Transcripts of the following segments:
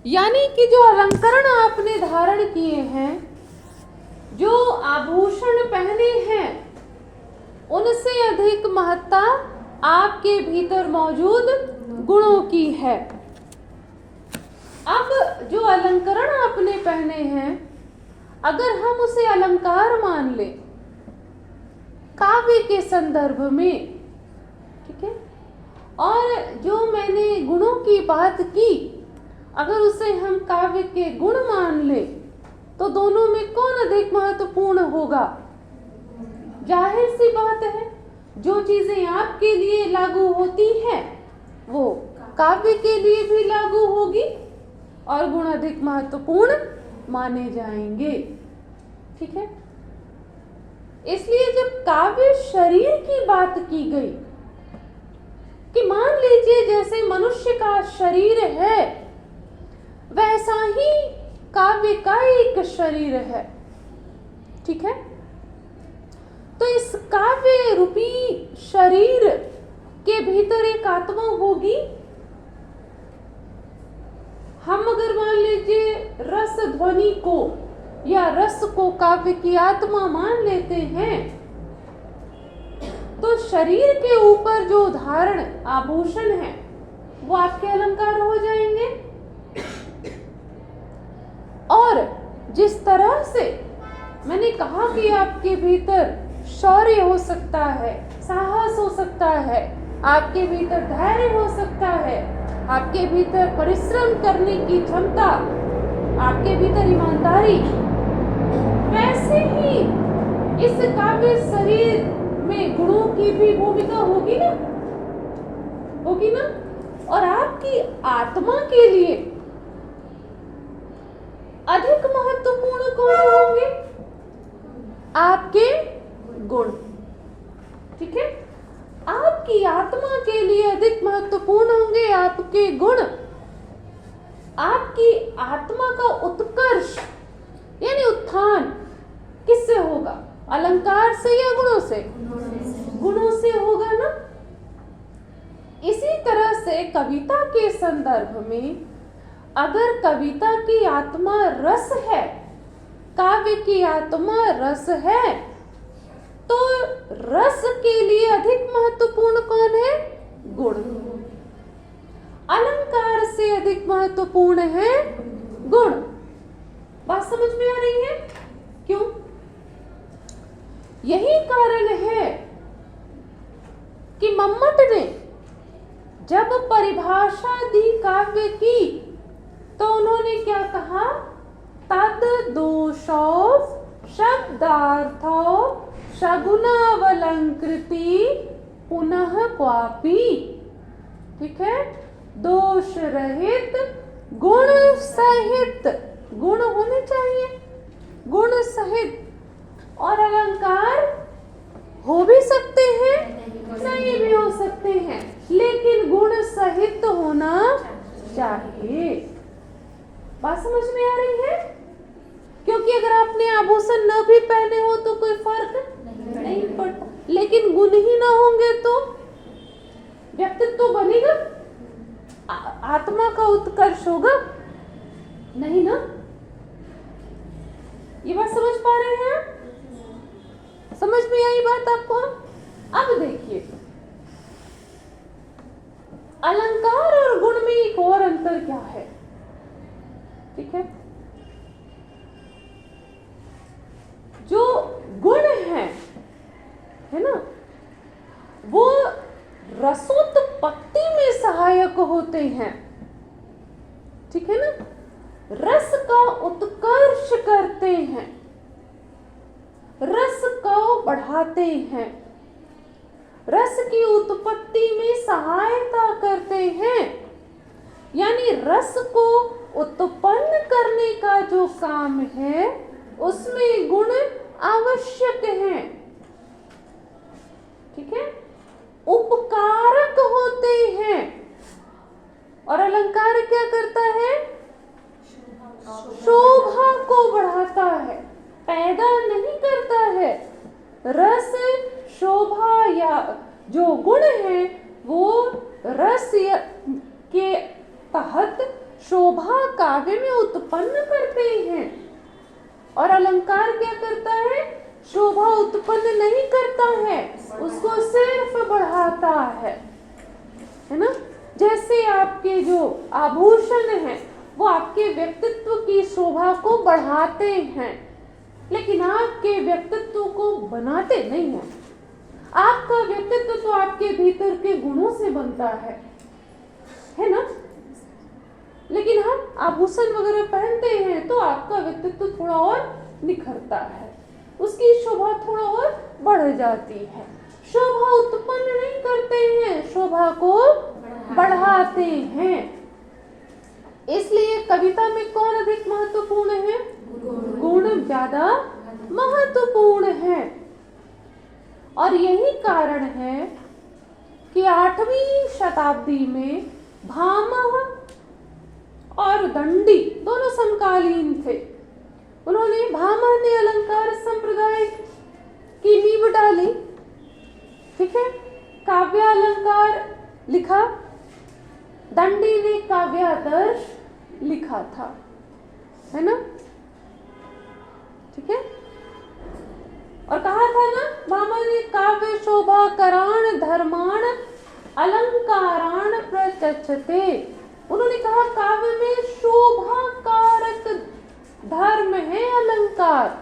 यानी कि जो अलंकरण आपने धारण किए हैं, जो आभूषण पहने हैं, उनसे अधिक महत्ता आपके भीतर मौजूद गुणों की है। अब जो अलंकरण आपने पहने हैं, अगर हम उसे अलंकार मान ले काव्य के संदर्भ में, ठीक है, और जो मैंने गुणों की बात की, अगर उसे हम काव्य के गुण मान ले, तो दोनों में कौन अधिक महत्वपूर्ण होगा? जाहिर सी बात है, जो चीजें आपके लिए लागू होती हैं वो काव्य के लिए भी लागू होगी और गुण अधिक महत्वपूर्ण माने जाएंगे। ठीक है, इसलिए जब काव्य शरीर की बात की गई कि मान लीजिए जैसे मनुष्य का शरीर है वैसा ही काव्य का एक शरीर है, ठीक है, तो इस काव्य रूपी शरीर के भीतर एक आत्मा होगी। हम अगर मान लीजिए रस ध्वनि को या रस को काव्य की आत्मा मान लेते हैं, तो शरीर के ऊपर जो धारण आभूषण है वो आपके अलंकार हो जाएंगे। और जिस तरह से मैंने कहा कि आपके भीतर शौर्य हो सकता है, साहस हो सकता है, आपके भीतर धैर्य हो सकता है, आपके भीतर परिश्रम करने की क्षमता, आपके भीतर ईमानदारी, वैसे ही इस काव्य शरीर में गुणों की भी भूमिका होगी ना, होगी ना। और आपकी आत्मा के लिए अधिक महत्वपूर्ण कौन होंगे? आपके गुण, ठीक है, आपकी आत्मा के लिए अधिक महत्वपूर्ण होंगे आपके गुण। आपकी आत्मा का उत्कर्ष यानी उत्थान किससे होगा? अलंकार से या गुणों से? गुणों से होगा ना। इसी तरह से कविता के संदर्भ में अगर कविता की आत्मा रस है, काव्य की आत्मा रस है, तो रस के लिए अधिक महत्वपूर्ण कौन है? गुण। अलंकार से अधिक महत्वपूर्ण है गुण। बात समझ में आ रही है? क्यों? यही कारण है कि मम्मट ने जब परिभाषा दी काव्य की, तो उन्होंने क्या कहा? तद दोषो शब्दार्थो शगुनावलंकृति पुनः क्वापि, ठीक है, दोष रहित गुण सहित, गुण होने चाहिए, गुण सहित। और अलंकार हो भी सकते हैं, नहीं भी हो सकते हैं, लेकिन गुण सहित होना चाहिए। बात समझ में आ रही है? क्योंकि अगर आपने आभूषण न भी पहने हो तो कोई फर्क नहीं पड़ता, लेकिन गुण ही ना होंगे तो व्यक्तित्व तो बनेगा, आत्मा का उत्कर्ष होगा नहीं ना। ये बात समझ पा रहे हैं? समझ में आई बात आपको? अब देखिए, अलंकार और गुण में एक और अंतर क्या है, ठीक है। जो गुण है ना, वो रसोत्पत्ति में सहायक होते हैं, ठीक है ना, रस का उत्कर्ष करते हैं, रस को बढ़ाते हैं, रस की उत्पत्ति में सहायता करते हैं। यानी रस को उत्पन्न करने का जो काम है उसमें गुण आवश्यक हैं, ठीक है, उपकारक होते हैं। और अलंकार क्या करता है? शोभा को बढ़ाता है, पैदा नहीं करता है। रस शोभा या जो गुण है वो रस के तहत शोभा काव्य में उत्पन्न करते हैं और अलंकार क्या करता है? शोभा उत्पन्न नहीं करता है, उसको सिर्फ बढ़ाता है ना। जैसे आपके जो आभूषण हैं वो आपके व्यक्तित्व की शोभा को बढ़ाते हैं, लेकिन आपके व्यक्तित्व को बनाते नहीं हैं। आपका व्यक्तित्व तो आपके भीतर के गुणों से बनता है ना। लेकिन हम आभूषण वगैरह पहनते हैं तो आपका व्यक्तित्व थोड़ा और निखरता है, उसकी शोभा थोड़ा और बढ़ जाती है। शोभा उत्पन्न नहीं करते हैं, शोभा को बढ़ाते हैं। इसलिए कविता में कौन अधिक महत्वपूर्ण है? गुण ज्यादा महत्वपूर्ण है। और यही कारण है कि 8वीं शताब्दी में भामह और दंडी दोनों समकालीन थे। उन्होंने, भामह ने अलंकार संप्रदाय की नींव डाली, ठीक है, काव्यालंकार लिखा। दंडी ने काव्यादर्श लिखा था, है ना, ठीक है। और कहा था ना, भामह ने काव्य शोभा कराण धर्माण अलंकाराण प्रचक्षते। उन्होंने कहा काव्य में शोभा कारक धर्म है अलंकार।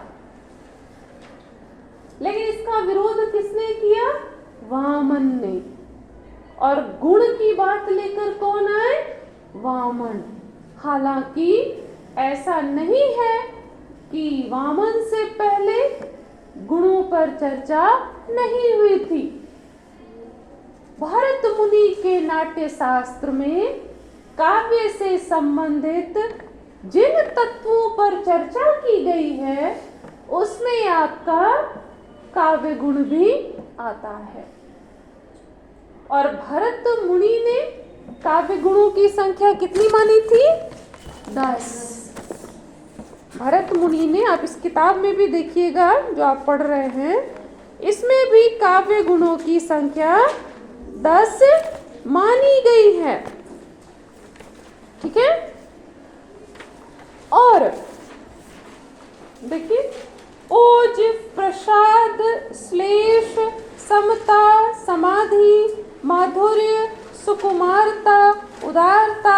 लेकिन इसका विरोध किसने किया? वामन ने। और गुण की बात लेकर कौन आए? वामन। हालांकि ऐसा नहीं है कि वामन से पहले गुणों पर चर्चा नहीं हुई थी। भरत मुनि के नाट्य शास्त्र में काव्य से संबंधित जिन तत्वों पर चर्चा की गई है उसमें आपका काव्य गुण भी आता है। और भरत मुनि ने काव्य गुणों की संख्या कितनी मानी थी? 10। भरत मुनि ने, आप इस किताब में भी देखिएगा जो आप पढ़ रहे हैं, इसमें भी काव्य गुणों की संख्या 10 मानी गई है, ठीक है। और देखिए, ओज, प्रसाद, श्लेष, समता, समाधि, माधुर्य, सुकुमारता, उदारता,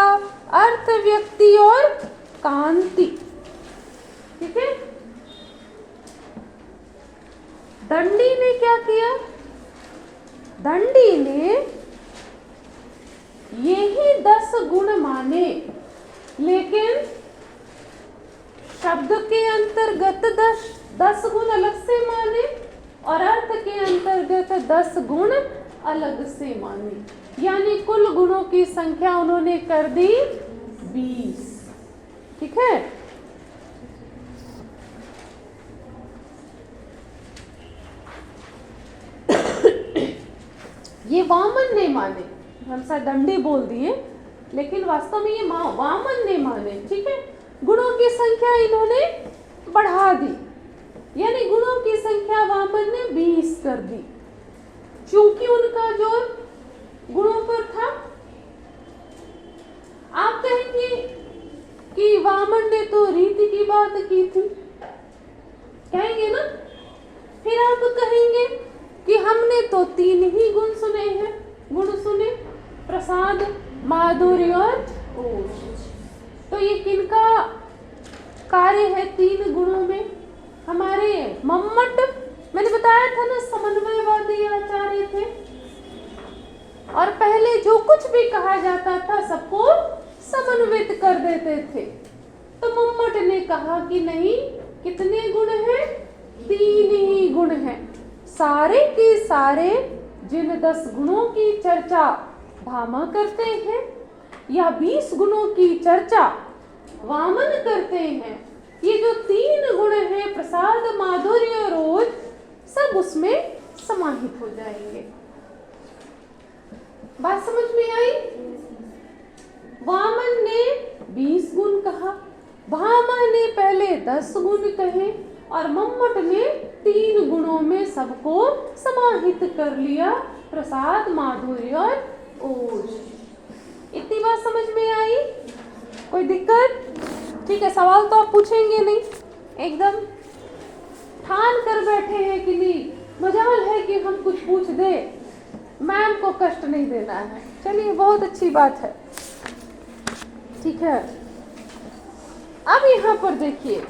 अर्थ, व्यक्ति और कांति, ठीक है। दंडी ने क्या किया? दंडी ने यही 10 गुण माने, लेकिन शब्द के अंतर्गत 10 गुण अलग से माने और अर्थ के अंतर्गत 10 गुण अलग से माने। यानी कुल गुणों की संख्या उन्होंने कर दी 20, ठीक है। ये वामन ने माने, हम शायद दंडी बोल दिए, लेकिन वास्तव में ये वामन ने माने, ठीक है। गुणों की संख्या इन्होंने बढ़ा दी, यानी गुणों की संख्या वामन ने 20 कर दी, क्योंकि उनका जोर गुणों पर था। आप कहेंगे कि वामन ने तो रीति की बात की थी, कहेंगे ना। फिर आप कहेंगे कि हमने तो 3 ही गुण सुने हैं, गुण सुने, प्रसाद, माधुर्य और ओज। तो ये किनका कार्य है 3 गुणों में? हमारे मम्मट, मैंने बताया था ना, समन्वयवादी आचार्य थे, और पहले जो कुछ भी कहा जाता था सबको समन्वित कर देते थे। तो मम्मट ने कहा कि नहीं, कितने गुण हैं? 3 ही गुण हैं। सारे के सारे जिन 10 गुणों की चर्चा भामह करते हैं या 20 गुणों की चर्चा वामन करते हैं, ये जो 3 गुण हैं, प्रसाद, माधुर्य और ओज, सब उसमें समाहित हो जाएंगे। बात समझ में आई? वामन ने 20 गुण कहा, भामह ने पहले 10 गुण कहे और मम्मट ने 3 गुणों में सबको समाहित कर लिया, प्रसाद, माधुर्य और ओज। इतनी बात समझ में आई? कोई कोई दिक्कत? ठीक है, सवाल तो आप पूछेंगे नहीं, एकदम ठान कर बैठे हैं कि नहीं, मजाल है कि हम कुछ पूछ दे, मैम को कष्ट नहीं देना है। चलिए, बहुत अच्छी बात है। ठीक है, अब यहाँ पर देखिए,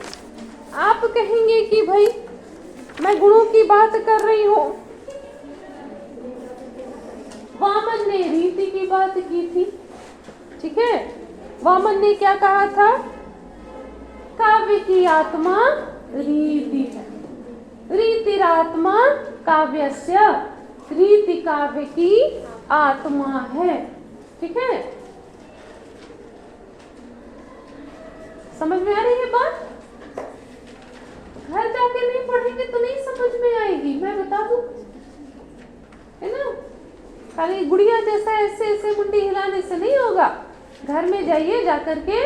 आप कहेंगे कि भाई मैं गुणों की बात कर रही हूं, वामन ने रीति की बात की थी। ठीक है, वामन ने क्या कहा था? काव्य की आत्मा रीति है, रीतिरात्मा काव्यस्य, रीति काव्य की आत्मा है। ठीक है, समझ में आ रही है बात? घर जाके नहीं पढ़ेंगे तो नहीं समझ में आएगी, मैं बता दूं, है ना। खाली गुड़िया जैसा ऐसे ऐसे मुंडी हिलाने से नहीं होगा। घर में जाइए, जाकर के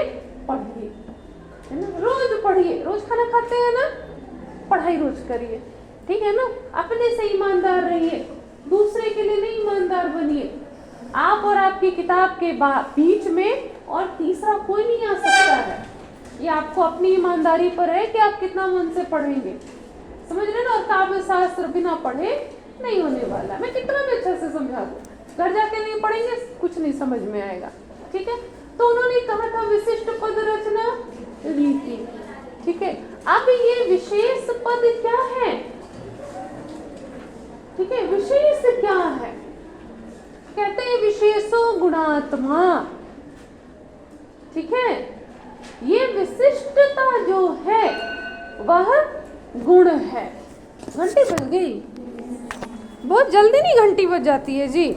पढ़िए, है ना, रोज पढ़िए। रोज खाना खाते हैं ना, पढ़ाई रोज करिए। ठीक है ना, अपने से ईमानदार रहिए, दूसरे के लिए नहीं ईमानदार बनिए। आप और आपकी किताब के बीच में और तीसरा कोई नहीं आ सकता है। ये आपको अपनी ईमानदारी पर है कि आप कितना मन से पढ़ेंगे, समझ रहे ना। और काव्य शास्त्र बिना पढ़े नहीं होने वाला। मैं कितना भी अच्छा से समझा दूं, घर जाके नहीं पढ़ेंगे, कुछ नहीं समझ में आएगा। ठीक है, तो उन्होंने कहा था विशिष्ट पद रचना रीति। ठीक है, अब ये विशेष पद क्या है? ठीक है, विशेष क्या है? कहते हैं विशेषो गुणात्मा। ठीक है, ये विशिष्टता जो है वह गुण है। घंटी बज गई, बहुत जल्दी नहीं घंटी बज जाती है जी।